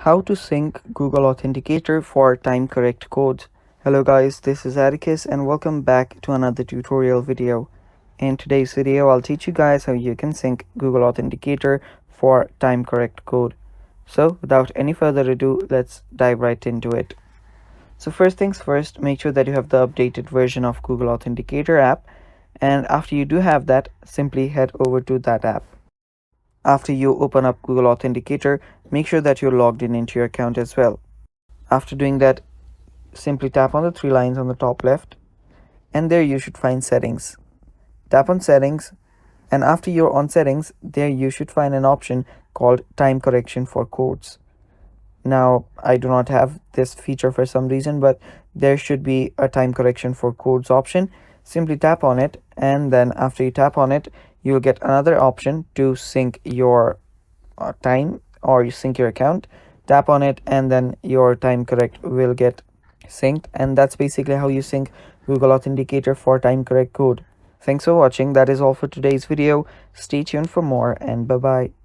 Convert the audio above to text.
How to sync Google Authenticator for time correct codes. Hello guys, this is Atticus and welcome back to another tutorial video. In today's video, I'll teach you guys how you can sync Google Authenticator for time correct code. So without any further ado, let's dive right into it. So first things first, make sure that you have the updated version of Google Authenticator app, and after you do have that, simply head over to that app. After you open up Google Authenticator, make sure that you're logged in into your account as well. After doing that, simply tap on the three lines on the top left, and there you should find settings. Tap on settings, and after you're on settings, there you should find an option called time correction for codes. Now, I do not have this feature for some reason, but there should be a time correction for codes option. Simply tap on it, and then after you tap on it, you'll get another option to sync your time, or you sync your account. Tap on it, and then your time correct will get synced, and that's basically how you sync Google Authenticator for time correct code. Thanks for watching. That is all for today's video. Stay tuned for more, and bye bye.